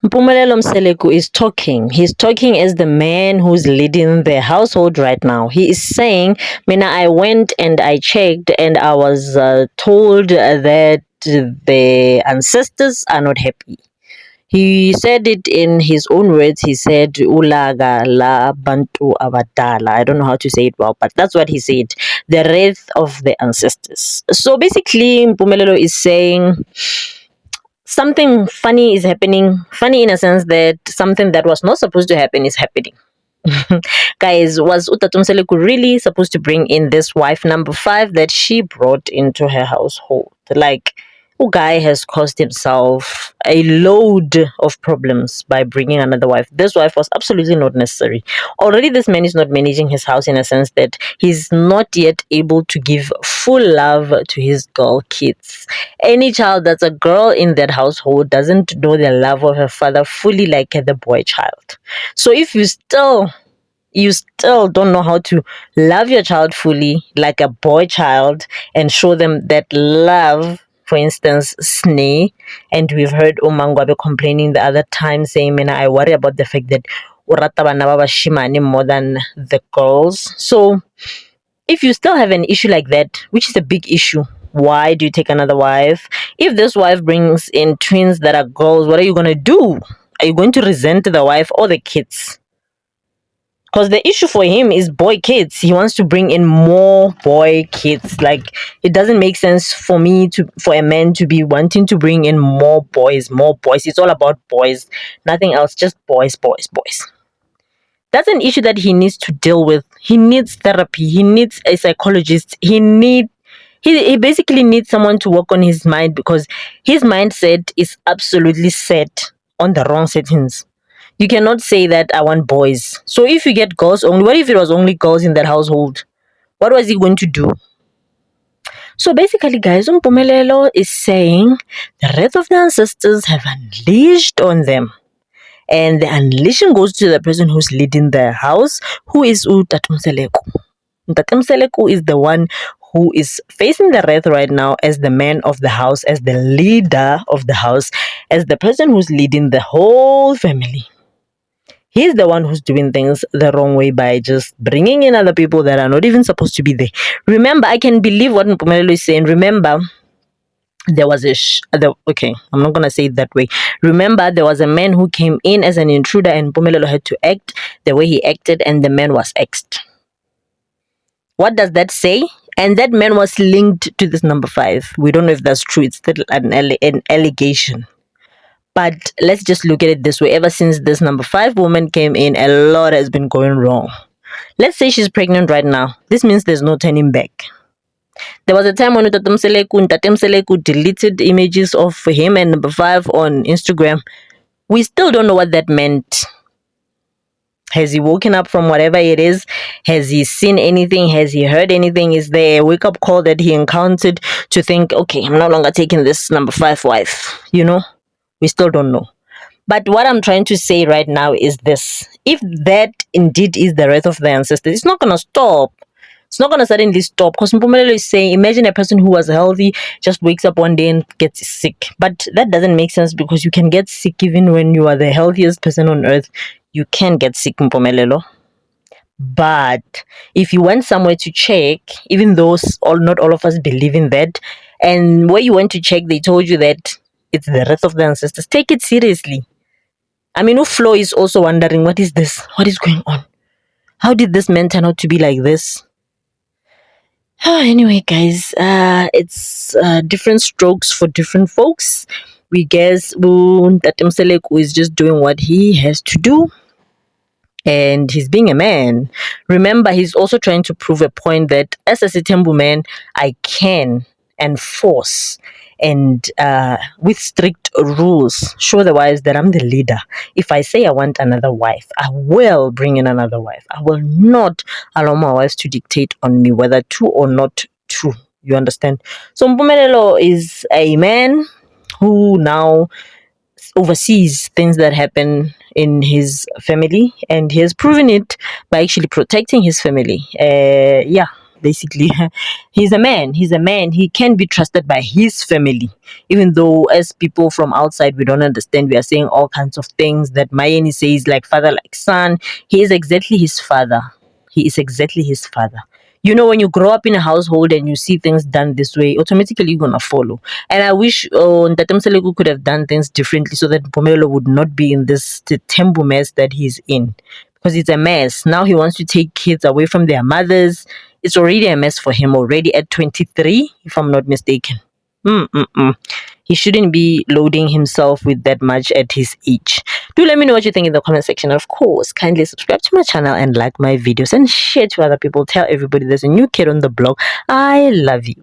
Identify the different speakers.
Speaker 1: Mpumelelo Mseleku is talking. He's talking as the man who's leading the household right now. He is saying, Mina, I went and I checked and I was told that the ancestors are not happy. He said it in his own words. He said, Ulaga la bantu avatala. I don't know how to say it well, but that's what he said. The wrath of the ancestors. So basically, Mpumelelo is saying something funny is happening. Funny in a sense that something that was not supposed to happen is happening. Guys, was Utatumseleku really supposed to bring in this wife number 5 that she brought into her household? Like, guy has caused himself a load of problems by bringing another wife. This wife was absolutely not necessary. Already, this man is not managing his house in a sense that he's not yet able to give full love to his girl kids. Any child that's a girl in that household doesn't know the love of her father fully like the boy child. So if you still don't know how to love your child fully like a boy child and show them that love, for instance, Sneh, and we've heard Omangwabe complaining the other time saying, Mina, I worry about the fact that urata bana ba bashimane more than the girls. So if you still have an issue like that, which is a big issue, why do you take another wife? If this wife brings in twins that are girls, what are you going to do? Are you going to resent the wife or the kids? Because the issue for him is boy kids. He wants to bring in more boy kids. Like, it doesn't make sense for a man to be wanting to bring in more boys, more boys. It's all about boys, nothing else, just boys, boys, boys. That's an issue that he needs to deal with. He needs therapy. He needs a psychologist. He basically needs someone to work on his mind, because his mindset is absolutely set on the wrong settings. You cannot say that I want boys. So if you get girls only, what if it was only girls in that household? What was he going to do? So basically, guys, Mpumelelo is saying the wrath of the ancestors have unleashed on them. And the unleashing goes to the person who's leading the house, who is Utatumseleku. Utatumseleku is the one who is facing the wrath right now as the man of the house, as the leader of the house, as the person who's leading the whole family. He's the one who's doing things the wrong way by just bringing in other people that are not even supposed to be there. Remember, I can believe what Mpumelelo is saying. Remember, there was okay, I'm not gonna say it that way. Remember, there was a man who came in as an intruder, and Mpumelelo had to act the way he acted, and the man was exed. What does that say? And that man was linked to this number 5. We don't know if that's true. It's still an allegation. But let's just look at it this way. Ever since this number 5 woman came in, a lot has been going wrong. Let's say she's pregnant right now. This means there's no turning back. There was a time when Tate Mseleku deleted images of him and number 5 on Instagram. We still don't know what that meant. Has he woken up from whatever it is? Has he seen anything? Has he heard anything? Is there a wake-up call that he encountered to think, okay, I'm no longer taking this number 5 wife? We still don't know. But what I'm trying to say right now is this. If that indeed is the wrath of the ancestors, it's not going to stop. It's not going to suddenly stop. Because Mpumelelo is saying, imagine a person who was healthy just wakes up one day and gets sick. But that doesn't make sense, because you can get sick even when you are the healthiest person on earth. You can get sick, Mpumelelo. But if you went somewhere to check, even though not all of us believe in that, and where you went to check, they told you that it's the wrath of the ancestors, take it seriously. I mean, Flo is also wondering, what is this? What is going on? How did this man turn out to be like this? Anyway, guys, it's different strokes for different folks. We guess Tate Mseleku is just doing what he has to do, and he's being a man. Remember, he's also trying to prove a point that as a Sitembu man, I can enforce and with strict rules show the wives that I'm the leader. If I say I want another wife, I will bring in another wife. I will not allow my wives to dictate on me whether true or not true. You understand? So Mpumelelo is a man who now oversees things that happen in his family, and he has proven it by actually protecting his family. Yeah, basically. He's a man. He's a man. He can be trusted by his family. Even though, as people from outside, we don't understand. We are saying all kinds of things that Mayeni says, like father, like son. He is exactly his father. He is exactly his father. You know, when you grow up in a household and you see things done this way, automatically you're gonna follow. And I wish Ntatem Seleku could have done things differently so that Pomelo would not be in this tembo mess that he's in. Because it's a mess. Now he wants to take kids away from their mothers. It's already a mess for him already at 23, if I'm not mistaken. Mm-mm-mm. He shouldn't be loading himself with that much at his age. Do let me know what you think in the comment section. Of course, kindly subscribe to my channel and like my videos and share to other people. Tell everybody there's a new kid on the block. I love you.